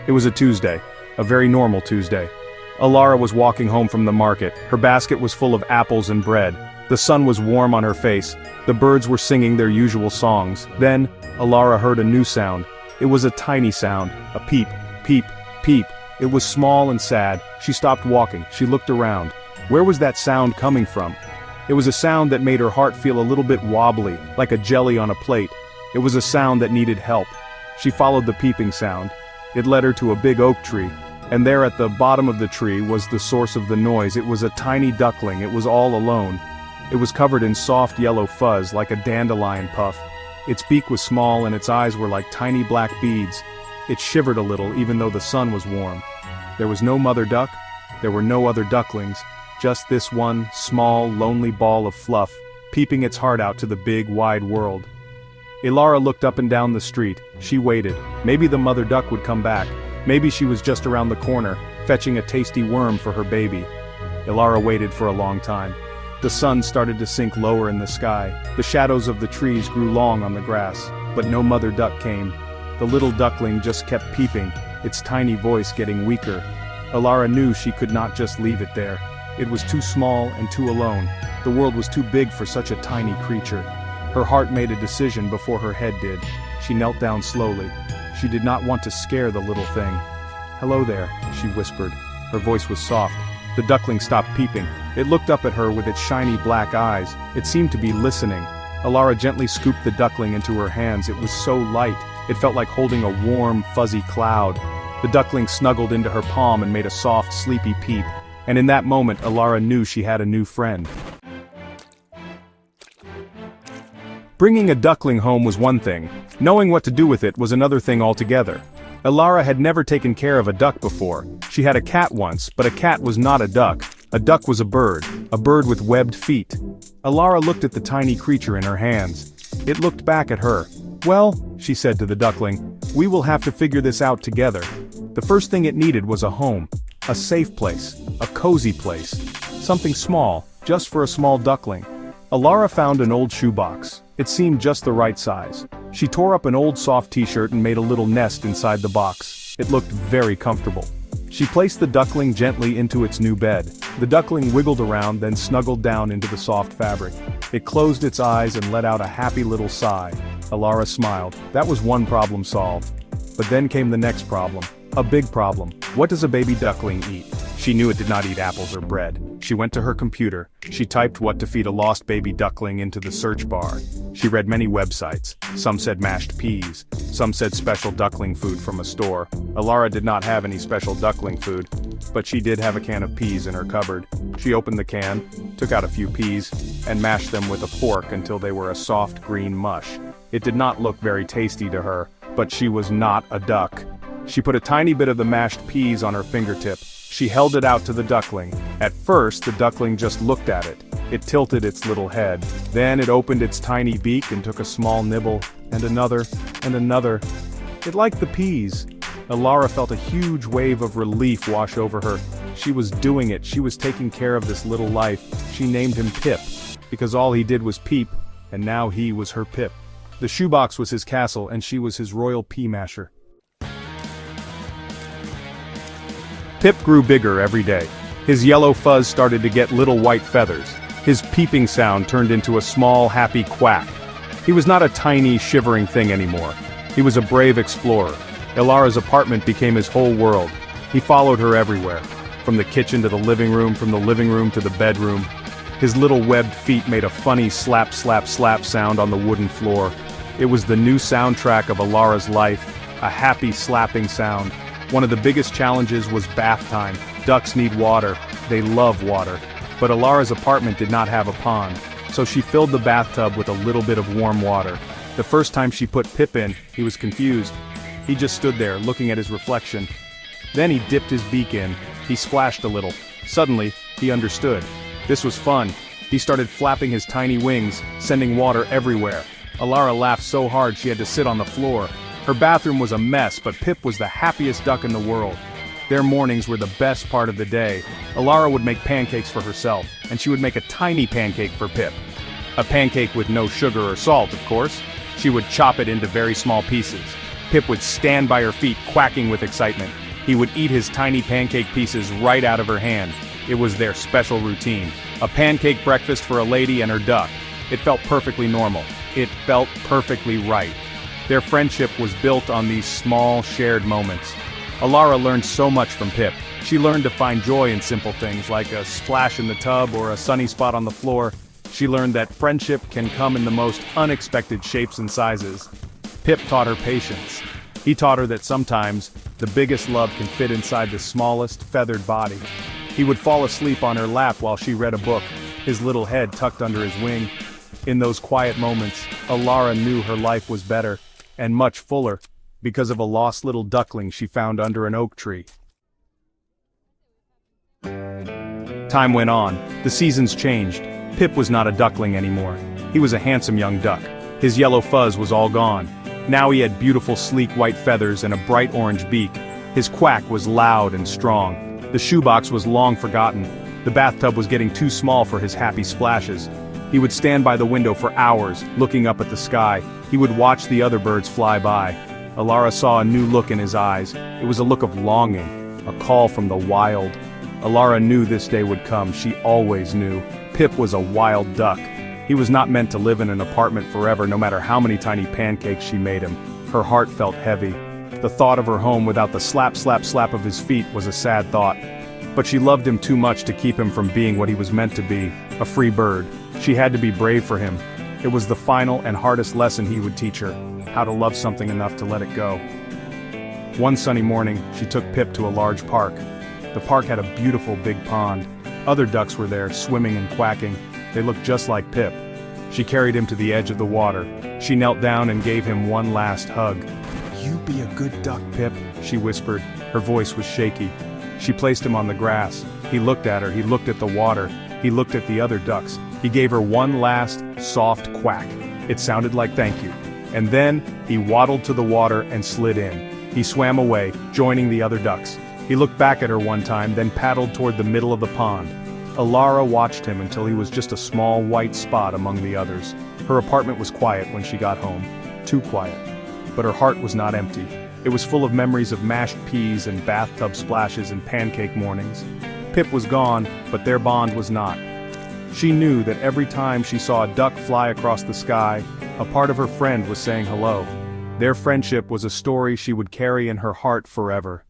It was a Tuesday, a very normal Tuesday. Alara was walking home from the market. Her basket was full of apples and bread. The sun was warm on her face. The birds were singing their usual songs. Then, Alara heard a new sound. It was a tiny sound, a peep, peep, peep. It was small and sad. She stopped walking. She looked around. Where was that sound coming from? It was a sound that made her heart feel a little bit wobbly, like a jelly on a plate. It was a sound that needed help. She followed the peeping sound. It led her to a big oak tree, and there at the bottom of the tree was the source of the noise. It was a tiny duckling. It was all alone. It was covered in soft yellow fuzz, like a dandelion puff. Its beak was small and its eyes were like tiny black beads. It shivered a little even though the sun was warm. There was no mother duck. There were no other ducklings. Just this one small, lonely ball of fluff, peeping its heart out to the big, wide world. Alara looked up and down the street. She waited. Maybe the mother duck would come back. Maybe she was just around the corner, fetching a tasty worm for her baby. Alara waited for a long time. The sun started to sink lower in the sky. The shadows of the trees grew long on the grass, but no mother duck came. The little duckling just kept peeping, its tiny voice getting weaker. Alara knew she could not just leave it there. It was too small and too alone. The world was too big for such a tiny creature. Her heart made a decision before her head did. She knelt down slowly. She did not want to scare the little thing. "Hello there," she whispered. Her voice was soft. The duckling stopped peeping. It looked up at her with its shiny black eyes. It seemed to be listening. Alara gently scooped the duckling into her hands. It was so light. It felt like holding a warm, fuzzy cloud. The duckling snuggled into her palm and made a soft, sleepy peep. And in that moment, Alara knew she had a new friend. Bringing a duckling home was one thing. Knowing what to do with it was another thing altogether. Alara had never taken care of a duck before. She had a cat once, but a cat was not a duck. A duck was a bird with webbed feet. Alara looked at the tiny creature in her hands. It looked back at her. "Well," she said to the duckling, "we will have to figure this out together." The first thing it needed was a home. A safe place. A cozy place. Something small, just for a small duckling. Alara found an old shoebox. It seemed just the right size. She tore up an old soft t-shirt and made a little nest inside the box. It looked very comfortable. She placed the duckling gently into its new bed. The duckling wiggled around, then snuggled down into the soft fabric. It closed its eyes and let out a happy little sigh. Alara smiled. That was one problem solved. But then came the next problem. A big problem. What does a baby duckling eat? She knew it did not eat apples or bread. She went to her computer. She typed what to feed a lost baby duckling into the search bar. She read many websites. Some said mashed peas. Some said special duckling food from a store. Alara did not have any special duckling food, but she did have a can of peas in her cupboard. She opened the can, took out a few peas, and mashed them with a fork until they were a soft green mush. It did not look very tasty to her, but she was not a duck. She put a tiny bit of the mashed peas on her fingertip. She held it out to the duckling. At first, the duckling just looked at it. It tilted its little head. Then it opened its tiny beak and took a small nibble, and another, and another. It liked the peas. Alara felt a huge wave of relief wash over her. She was doing it. She was taking care of this little life. She named him Pip, because all he did was peep, and now he was her Pip. The shoebox was his castle, and she was his royal pea masher. Pip grew bigger every day. His yellow fuzz started to get little white feathers. His peeping sound turned into a small, happy quack. He was not a tiny, shivering thing anymore. He was a brave explorer. Alara's apartment became his whole world. He followed her everywhere, from the kitchen to the living room, from the living room to the bedroom. His little webbed feet made a funny slap, slap, slap sound on the wooden floor. It was the new soundtrack of Alara's life, a happy slapping sound. One of the biggest challenges was bath time. Ducks need water. They love water. But Alara's apartment did not have a pond, so she filled the bathtub with a little bit of warm water. The first time she put Pip in, he was confused. He just stood there, looking at his reflection. Then he dipped his beak in. He splashed a little. Suddenly, he understood. This was fun. He started flapping his tiny wings, sending water everywhere. Alara laughed so hard she had to sit on the floor. Her bathroom was a mess, but Pip was the happiest duck in the world. Their mornings were the best part of the day. Alara would make pancakes for herself, and she would make a tiny pancake for Pip. A pancake with no sugar or salt, of course. She would chop it into very small pieces. Pip would stand by her feet, quacking with excitement. He would eat his tiny pancake pieces right out of her hand. It was their special routine. A pancake breakfast for a lady and her duck. It felt perfectly normal. It felt perfectly right. Their friendship was built on these small, shared moments. Alara learned so much from Pip. She learned to find joy in simple things like a splash in the tub or a sunny spot on the floor. She learned that friendship can come in the most unexpected shapes and sizes. Pip taught her patience. He taught her that sometimes, the biggest love can fit inside the smallest, feathered body. He would fall asleep on her lap while she read a book, his little head tucked under his wing. In those quiet moments, Alara knew her life was better, and much fuller, because of a lost little duckling she found under an oak tree. Time went on. The seasons changed. Pip was not a duckling anymore. He was a handsome young duck. His yellow fuzz was all gone. Now he had beautiful sleek white feathers and a bright orange beak. His quack was loud and strong. The shoebox was long forgotten. The bathtub was getting too small for his happy splashes. He would stand by the window for hours, looking up at the sky. He would watch the other birds fly by. Alara saw a new look in his eyes. It was a look of longing, a call from the wild. Alara knew this day would come. She always knew. Pip was a wild duck. He was not meant to live in an apartment forever, no matter how many tiny pancakes she made him. Her heart felt heavy. The thought of her home without the slap slap slap of his feet was a sad thought. But she loved him too much to keep him from being what he was meant to be, a free bird. She had to be brave for him. It was the final and hardest lesson he would teach her, how to love something enough to let it go. One sunny morning, she took Pip to a large park. The park had a beautiful big pond. Other ducks were there, swimming and quacking. They looked just like Pip. She carried him to the edge of the water. She knelt down and gave him one last hug. "You be a good duck, Pip," she whispered. Her voice was shaky. She placed him on the grass. He looked at her, he looked at the water, he looked at the other ducks. He gave her one last, soft quack. It sounded like thank you. And then, he waddled to the water and slid in. He swam away, joining the other ducks. He looked back at her one time, then paddled toward the middle of the pond. Alara watched him until he was just a small white spot among the others. Her apartment was quiet when she got home. Too quiet. But her heart was not empty. It was full of memories of mashed peas and bathtub splashes and pancake mornings. Pip was gone, but their bond was not. She knew that every time she saw a duck fly across the sky, a part of her friend was saying hello. Their friendship was a story she would carry in her heart forever.